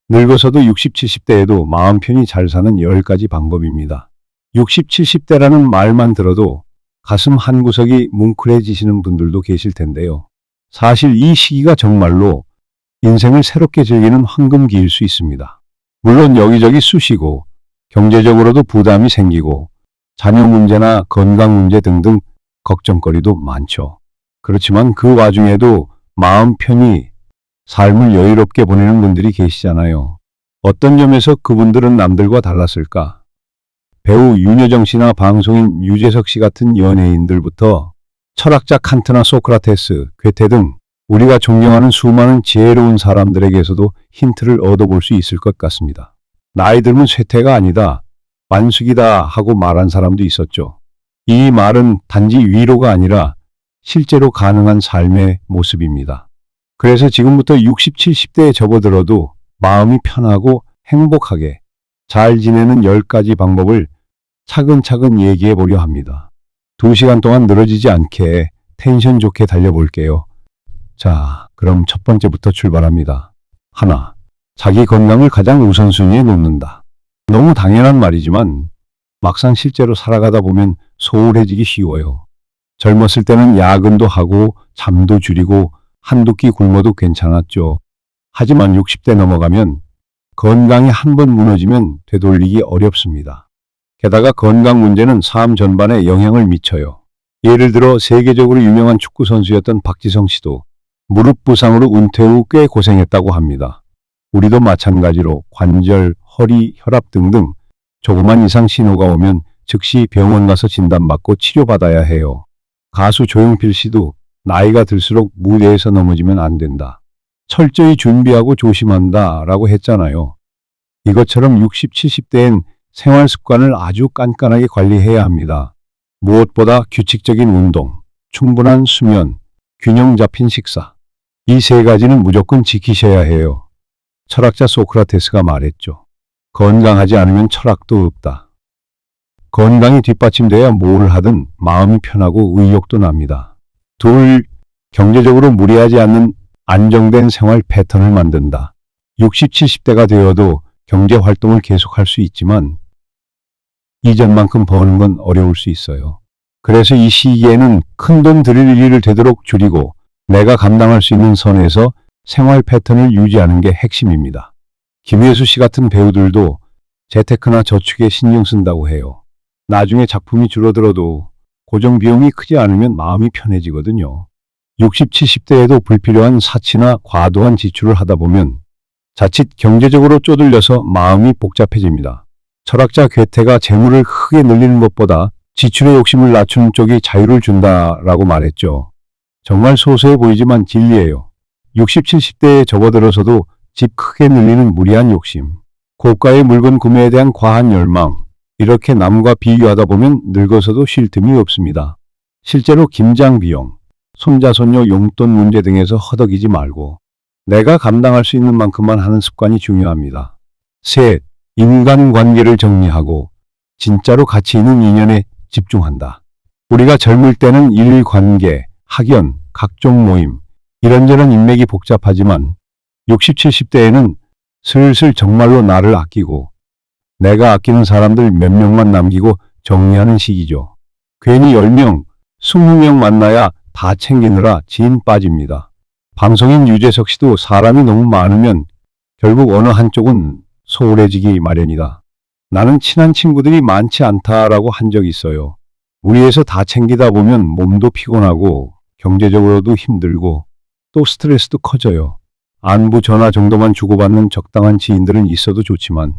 늙어서도 60, 70대에도 마음 편히 잘 사는 10가지 방법입니다. 60, 70대라는 말만 들어도 가슴 한구석이 뭉클해지시는 분들도 계실 텐데요. 사실 이 시기가 정말로 인생을 새롭게 즐기는 황금기일 수 있습니다. 물론 여기저기 쑤시고 경제적으로도 부담이 생기고 자녀 문제나 건강 문제 등등 걱정거리도 많죠. 그렇지만 그 와중에도 마음 편히 삶을 여유롭게 보내는 분들이 계시잖아요. 어떤 점에서 그분들은 남들과 달랐을까? 배우 윤여정 씨나 방송인 유재석 씨 같은 연예인들부터 철학자 칸트나 소크라테스, 괴테 등 우리가 존경하는 수많은 지혜로운 사람들에게서도 힌트를 얻어볼 수 있을 것 같습니다. 나이 들면 쇠퇴가 아니다, 완숙이다 하고 말한 사람도 있었죠. 이 말은 단지 위로가 아니라 실제로 가능한 삶의 모습입니다. 그래서 지금부터 60, 70대에 접어들어도 마음이 편하고 행복하게 잘 지내는 10가지 방법을 차근차근 얘기해 보려 합니다. 2시간 동안 늘어지지 않게 텐션 좋게 달려볼게요. 자, 그럼 첫 번째부터 출발합니다. 하나, 자기 건강을 가장 우선순위에 놓는다. 너무 당연한 말이지만 막상 실제로 살아가다 보면 소홀해지기 쉬워요. 젊었을 때는 야근도 하고 잠도 줄이고 한두 끼 굶어도 괜찮았죠. 하지만 60대 넘어가면 건강이 한번 무너지면 되돌리기 어렵습니다. 게다가 건강 문제는 삶 전반에 영향을 미쳐요. 예를 들어 세계적으로 유명한 축구 선수였던 박지성 씨도 무릎 부상으로 은퇴 후 꽤 고생했다고 합니다. 우리도 마찬가지로 관절, 허리, 혈압 등등 조그만 이상 신호가 오면 즉시 병원 가서 진단받고 치료받아야 해요. 가수 조용필 씨도 나이가 들수록 무대에서 넘어지면 안 된다, 철저히 준비하고 조심한다 라고 했잖아요. 이것처럼 60, 70대엔 생활 습관을 아주 깐깐하게 관리해야 합니다. 무엇보다 규칙적인 운동, 충분한 수면, 균형 잡힌 식사. 이 3가지는 무조건 지키셔야 해요. 철학자 소크라테스가 말했죠. 건강하지 않으면 철학도 없다. 건강이 뒷받침돼야 뭘 하든 마음이 편하고 의욕도 납니다. 2, 경제적으로 무리하지 않는 안정된 생활 패턴을 만든다. 60, 70대가 되어도 경제 활동을 계속할 수 있지만 이전만큼 버는 건 어려울 수 있어요. 그래서 이 시기에는 큰돈 들일 일을 되도록 줄이고 내가 감당할 수 있는 선에서 생활 패턴을 유지하는 게 핵심입니다. 김혜수 씨 같은 배우들도 재테크나 저축에 신경 쓴다고 해요. 나중에 작품이 줄어들어도 고정 비용이 크지 않으면 마음이 편해지거든요. 60, 70대에도 불필요한 사치나 과도한 지출을 하다 보면 자칫 경제적으로 쪼들려서 마음이 복잡해집니다. 철학자 괴테가 재물을 크게 늘리는 것보다 지출의 욕심을 낮추는 쪽이 자유를 준다라고 말했죠. 정말 소소해 보이지만 진리예요. 60, 70대에 접어들어서도 집 크게 늘리는 무리한 욕심, 고가의 물건 구매에 대한 과한 열망, 이렇게 남과 비교하다 보면 늙어서도 쉴 틈이 없습니다. 실제로 김장 비용, 손자 손녀 용돈 문제 등에서 허덕이지 말고 내가 감당할 수 있는 만큼만 하는 습관이 중요합니다. 셋, 인간관계를 정리하고 진짜로 가치 있는 인연에 집중한다. 우리가 젊을 때는 일관계, 학연, 각종 모임, 이런저런 인맥이 복잡하지만 60, 70대에는 슬슬 정말로 나를 아끼고 내가 아끼는 사람들 몇 명만 남기고 정리하는 시기죠. 괜히 10명, 20명 만나야 다 챙기느라 진 빠집니다. 방송인 유재석 씨도 사람이 너무 많으면 결국 어느 한쪽은 소홀해지기 마련이다. 나는 친한 친구들이 많지 않다라고 한 적이 있어요. 무리해서 다 챙기다 보면 몸도 피곤하고 경제적으로도 힘들고 또 스트레스도 커져요. 안부 전화 정도만 주고받는 적당한 지인들은 있어도 좋지만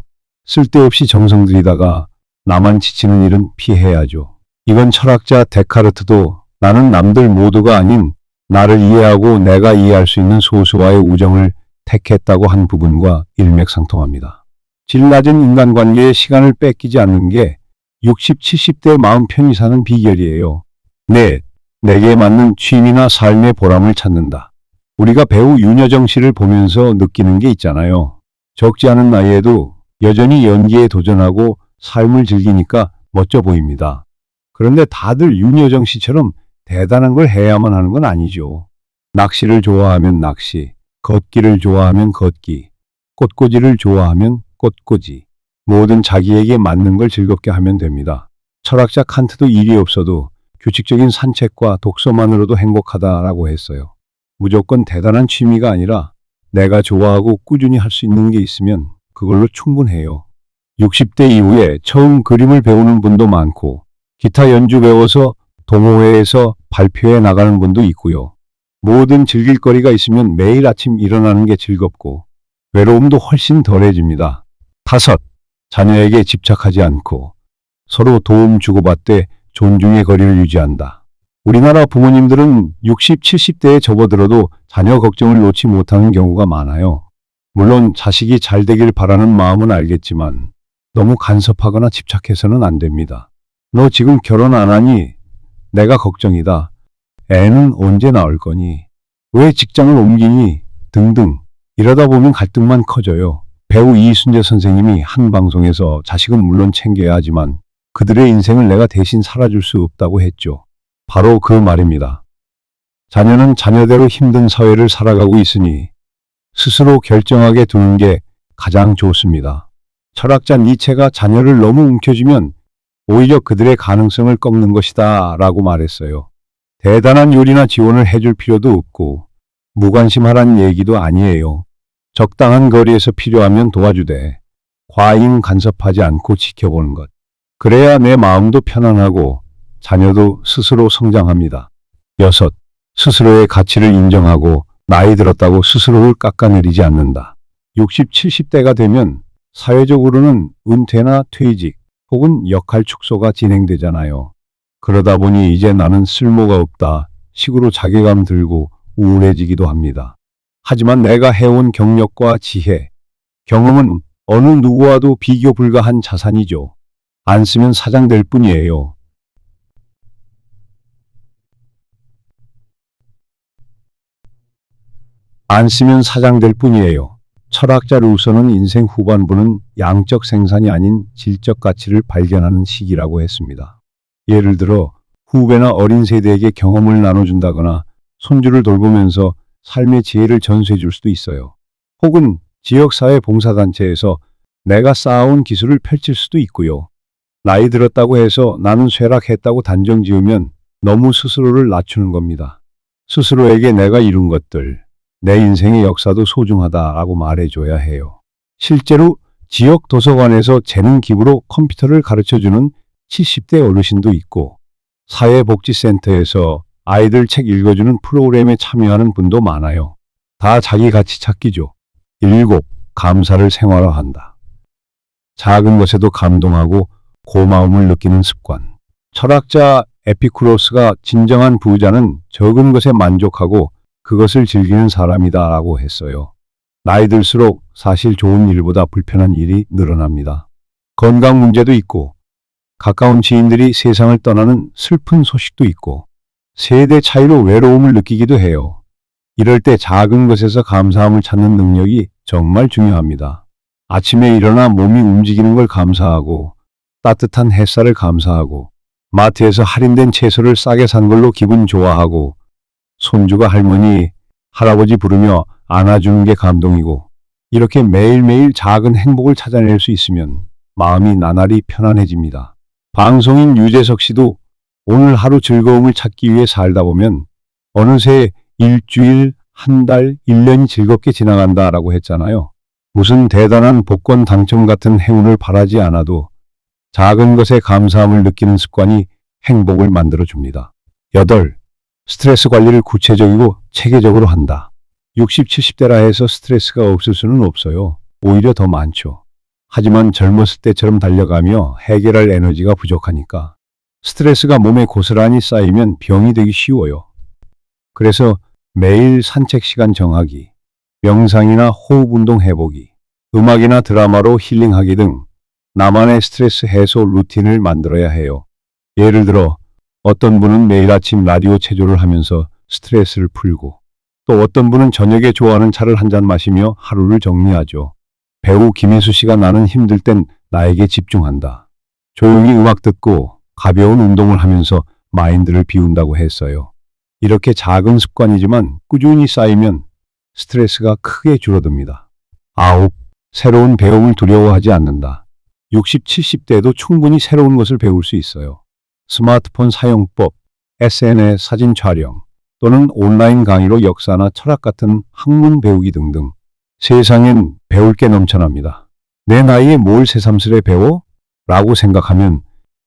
쓸데없이 정성 들이다가 나만 지치는 일은 피해야죠. 이건 철학자 데카르트도 나는 남들 모두가 아닌 나를 이해하고 내가 이해할 수 있는 소수와의 우정을 택했다고 한 부분과 일맥상통합니다. 질 낮은 인간관계에 시간을 뺏기지 않는 게 60, 70대 마음 편히 사는 비결이에요. 넷, 내게 맞는 취미나 삶의 보람을 찾는다. 우리가 배우 윤여정 씨를 보면서 느끼는 게 있잖아요. 적지 않은 나이에도 여전히 연기에 도전하고 삶을 즐기니까 멋져 보입니다. 그런데 다들 윤여정 씨처럼 대단한 걸 해야만 하는 건 아니죠. 낚시를 좋아하면 낚시, 걷기를 좋아하면 걷기, 꽃꽂이를 좋아하면 꽃꽂이. 뭐든 자기에게 맞는 걸 즐겁게 하면 됩니다. 철학자 칸트도 일이 없어도 규칙적인 산책과 독서만으로도 행복하다라고 했어요. 무조건 대단한 취미가 아니라 내가 좋아하고 꾸준히 할 수 있는 게 있으면 그걸로 충분해요. 60대 이후에 처음 그림을 배우는 분도 많고 기타 연주 배워서 동호회에서 발표해 나가는 분도 있고요. 뭐든 즐길 거리가 있으면 매일 아침 일어나는 게 즐겁고 외로움도 훨씬 덜해집니다. 5. 자녀에게 집착하지 않고 서로 도움 주고받되 존중의 거리를 유지한다. 우리나라 부모님들은 60, 70대에 접어들어도 자녀 걱정을 놓지 못하는 경우가 많아요. 물론 자식이 잘 되길 바라는 마음은 알겠지만 너무 간섭하거나 집착해서는 안 됩니다. 너 지금 결혼 안 하니? 내가 걱정이다. 애는 언제 낳을 거니? 왜 직장을 옮기니? 등등. 이러다 보면 갈등만 커져요. 배우 이순재 선생님이 한 방송에서 자식은 물론 챙겨야 하지만 그들의 인생을 내가 대신 살아줄 수 없다고 했죠. 바로 그 말입니다. 자녀는 자녀대로 힘든 사회를 살아가고 있으니 스스로 결정하게 두는 게 가장 좋습니다. 철학자 니체가 자녀를 너무 움켜쥐면 오히려 그들의 가능성을 꺾는 것이다 라고 말했어요. 대단한 요리나 지원을 해줄 필요도 없고 무관심하란 얘기도 아니에요. 적당한 거리에서 필요하면 도와주되 과잉 간섭하지 않고 지켜보는 것. 그래야 내 마음도 편안하고 자녀도 스스로 성장합니다. 6. 스스로의 가치를 인정하고 나이 들었다고 스스로를 깎아내리지 않는다. 60, 70대가 되면 사회적으로는 은퇴나 퇴직 혹은 역할 축소가 진행되잖아요. 그러다 보니 이제 나는 쓸모가 없다 식으로 자괴감 들고 우울해지기도 합니다. 하지만 내가 해온 경력과 지혜, 경험은 어느 누구와도 비교 불가한 자산이죠. 안 쓰면 사장될 뿐이에요. 안 쓰면 사장될 뿐이에요. 철학자 루소는 인생 후반부는 양적 생산이 아닌 질적 가치를 발견하는 시기라고 했습니다. 예를 들어 후배나 어린 세대에게 경험을 나눠준다거나 손주를 돌보면서 삶의 지혜를 전수해 줄 수도 있어요. 혹은 지역사회 봉사단체에서 내가 쌓아온 기술을 펼칠 수도 있고요. 나이 들었다고 해서 나는 쇠락했다고 단정 지으면 너무 스스로를 낮추는 겁니다. 스스로에게 내가 이룬 것들, 내 인생의 역사도 소중하다라고 말해줘야 해요. 실제로 지역 도서관에서 재능 기부로 컴퓨터를 가르쳐주는 70대 어르신도 있고 사회복지센터에서 아이들 책 읽어주는 프로그램에 참여하는 분도 많아요. 다 자기 가치 찾기죠. 7. 감사를 생활화한다. 작은 것에도 감동하고 고마움을 느끼는 습관. 철학자 에피쿠로스가 진정한 부자는 적은 것에 만족하고 그것을 즐기는 사람이다 라고 했어요. 나이 들수록 사실 좋은 일보다 불편한 일이 늘어납니다. 건강 문제도 있고 가까운 지인들이 세상을 떠나는 슬픈 소식도 있고 세대 차이로 외로움을 느끼기도 해요. 이럴 때 작은 것에서 감사함을 찾는 능력이 정말 중요합니다. 아침에 일어나 몸이 움직이는 걸 감사하고 따뜻한 햇살을 감사하고 마트에서 할인된 채소를 싸게 산 걸로 기분 좋아하고 손주가 할머니, 할아버지 부르며 안아주는 게 감동이고 이렇게 매일매일 작은 행복을 찾아낼 수 있으면 마음이 나날이 편안해집니다. 방송인 유재석 씨도 오늘 하루 즐거움을 찾기 위해 살다 보면 어느새 일주일, 한 달, 1년이 즐겁게 지나간다라고 했잖아요. 무슨 대단한 복권 당첨 같은 행운을 바라지 않아도 작은 것에 감사함을 느끼는 습관이 행복을 만들어줍니다. 8. 스트레스 관리를 구체적이고 체계적으로 한다. 60, 70대라 해서 스트레스가 없을 수는 없어요. 오히려 더 많죠. 하지만 젊었을 때처럼 달려가며 해결할 에너지가 부족하니까 스트레스가 몸에 고스란히 쌓이면 병이 되기 쉬워요. 그래서 매일 산책 시간 정하기, 명상이나 호흡 운동 해보기, 음악이나 드라마로 힐링하기 등 나만의 스트레스 해소 루틴을 만들어야 해요. 예를 들어 어떤 분은 매일 아침 라디오 체조를 하면서 스트레스를 풀고 또 어떤 분은 저녁에 좋아하는 차를 한 잔 마시며 하루를 정리하죠. 배우 김혜수 씨가 나는 힘들 땐 나에게 집중한다. 조용히 음악 듣고 가벼운 운동을 하면서 마인드를 비운다고 했어요. 이렇게 작은 습관이지만 꾸준히 쌓이면 스트레스가 크게 줄어듭니다. 9. 새로운 배움을 두려워하지 않는다. 60, 70대에도 충분히 새로운 것을 배울 수 있어요. 스마트폰 사용법, SNS 사진 촬영, 또는 온라인 강의로 역사나 철학 같은 학문 배우기 등등. 세상엔 배울 게 넘쳐납니다. 내 나이에 뭘 새삼스레 배워? 라고 생각하면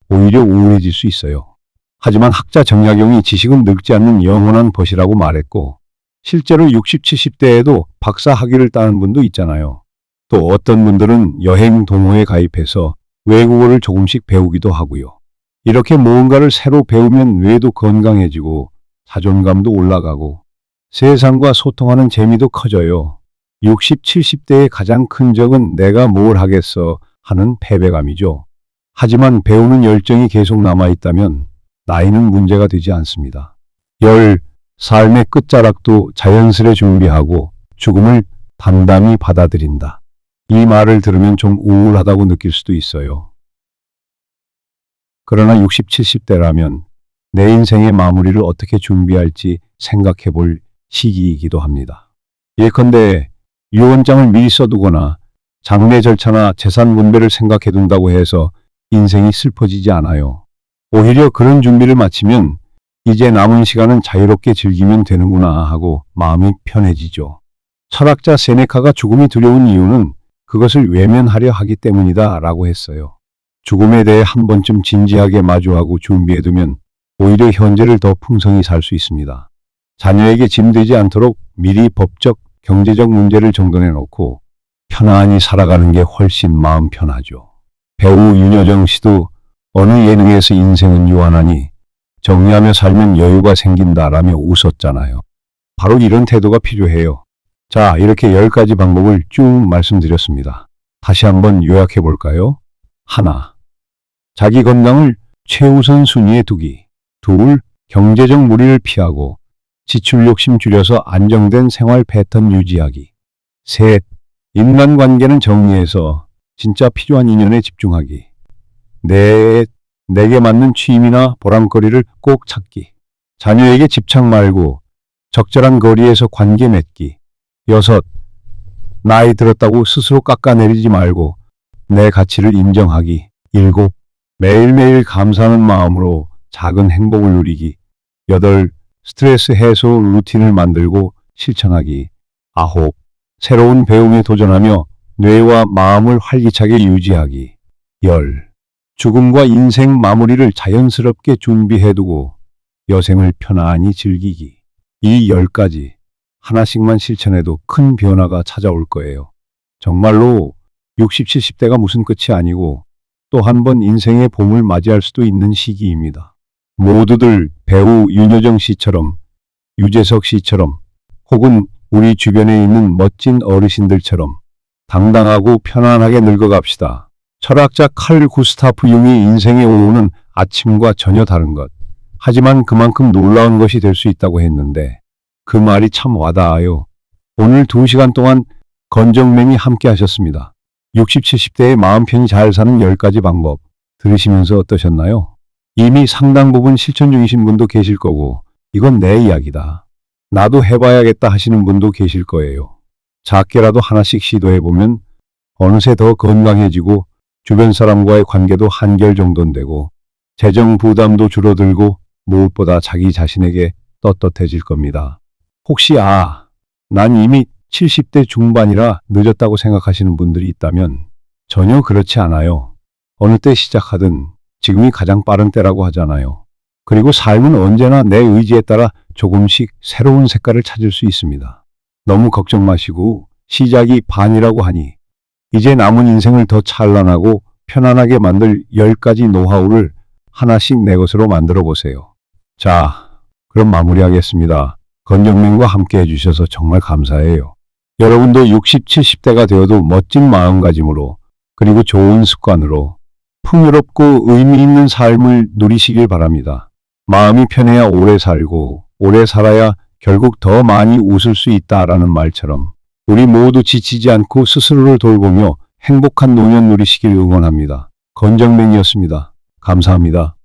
오히려 우울해질 수 있어요. 하지만 학자 정약용이 지식은 늙지 않는 영원한 벗이라고 말했고, 실제로 60, 70대에도 박사 학위를 따는 분도 있잖아요. 또 어떤 분들은 여행 동호회 가입해서 외국어를 조금씩 배우기도 하고요. 이렇게 무언가를 새로 배우면 뇌도 건강해지고 자존감도 올라가고 세상과 소통하는 재미도 커져요. 60, 70대의 가장 큰 적은 내가 뭘 하겠어 하는 패배감이죠. 하지만 배우는 열정이 계속 남아있다면 나이는 문제가 되지 않습니다. 삶의 끝자락도 자연스레 준비하고 죽음을 담담히 받아들인다. 이 말을 들으면 좀 우울하다고 느낄 수도 있어요. 그러나 60, 70대라면 내 인생의 마무리를 어떻게 준비할지 생각해 볼 시기이기도 합니다. 예컨대 유언장을 미리 써두거나 장례 절차나 재산 분배를 생각해 둔다고 해서 인생이 슬퍼지지 않아요. 오히려 그런 준비를 마치면 이제 남은 시간은 자유롭게 즐기면 되는구나 하고 마음이 편해지죠. 철학자 세네카가 죽음이 두려운 이유는 그것을 외면하려 하기 때문이다 라고 했어요. 죽음에 대해 한 번쯤 진지하게 마주하고 준비해두면 오히려 현재를 더 풍성히 살 수 있습니다. 자녀에게 짐되지 않도록 미리 법적, 경제적 문제를 정돈해 놓고 편안히 살아가는 게 훨씬 마음 편하죠. 배우 윤여정 씨도 어느 예능에서 인생은 유한하니 정리하며 살면 여유가 생긴다라며 웃었잖아요. 바로 이런 태도가 필요해요. 자, 이렇게 10가지 방법을 쭉 말씀드렸습니다. 다시 한번 요약해 볼까요? 1. 자기 건강을 최우선 순위에 두기. 2. 경제적 무리를 피하고 지출 욕심 줄여서 안정된 생활 패턴 유지하기. 3. 인간관계는 정리해서 진짜 필요한 인연에 집중하기. 4. 내게 맞는 취미나 보람거리를 꼭 찾기. 자녀에게 집착 말고 적절한 거리에서 관계 맺기. 6. 나이 들었다고 스스로 깎아내리지 말고 내 가치를 인정하기. 7. 매일매일 감사하는 마음으로 작은 행복을 누리기. 8. 스트레스 해소 루틴을 만들고 실천하기. 9. 새로운 배움에 도전하며 뇌와 마음을 활기차게 유지하기. 10. 죽음과 인생 마무리를 자연스럽게 준비해두고 여생을 편안히 즐기기. 이 10가지 하나씩만 실천해도 큰 변화가 찾아올 거예요. 정말로 60, 70대가 무슨 끝이 아니고 또 한 번 인생의 봄을 맞이할 수도 있는 시기입니다. 모두들 배우 윤여정 씨처럼, 유재석 씨처럼, 혹은 우리 주변에 있는 멋진 어르신들처럼 당당하고 편안하게 늙어갑시다. 철학자 칼 구스타프 융이 인생의 오후는 아침과 전혀 다른 것. 하지만 그만큼 놀라운 것이 될 수 있다고 했는데 그 말이 참 와닿아요. 오늘 2시간 동안 건정맨이 함께 하셨습니다. 60, 70대의 마음 편히 잘 사는 10가지 방법 들으시면서 어떠셨나요? 이미 상당 부분 실천 중이신 분도 계실 거고 이건 내 이야기다. 나도 해봐야겠다 하시는 분도 계실 거예요. 작게라도 하나씩 시도해보면 어느새 더 건강해지고 주변 사람과의 관계도 한결정돈되고 재정 부담도 줄어들고 무엇보다 자기 자신에게 떳떳해질 겁니다. 혹시 난 이미 70대 중반이라 늦었다고 생각하시는 분들이 있다면 전혀 그렇지 않아요. 어느 때 시작하든 지금이 가장 빠른 때라고 하잖아요. 그리고 삶은 언제나 내 의지에 따라 조금씩 새로운 색깔을 찾을 수 있습니다. 너무 걱정 마시고 시작이 반이라고 하니 이제 남은 인생을 더 찬란하고 편안하게 만들 10가지 노하우를 하나씩 내 것으로 만들어 보세요. 자, 그럼 마무리하겠습니다. 건정맨과 함께 해주셔서 정말 감사해요. 여러분도 60, 70대가 되어도 멋진 마음가짐으로 그리고 좋은 습관으로 풍요롭고 의미 있는 삶을 누리시길 바랍니다. 마음이 편해야 오래 살고 오래 살아야 결국 더 많이 웃을 수 있다라는 말처럼 우리 모두 지치지 않고 스스로를 돌보며 행복한 노년 누리시길 응원합니다. 건정맨이었습니다. 감사합니다.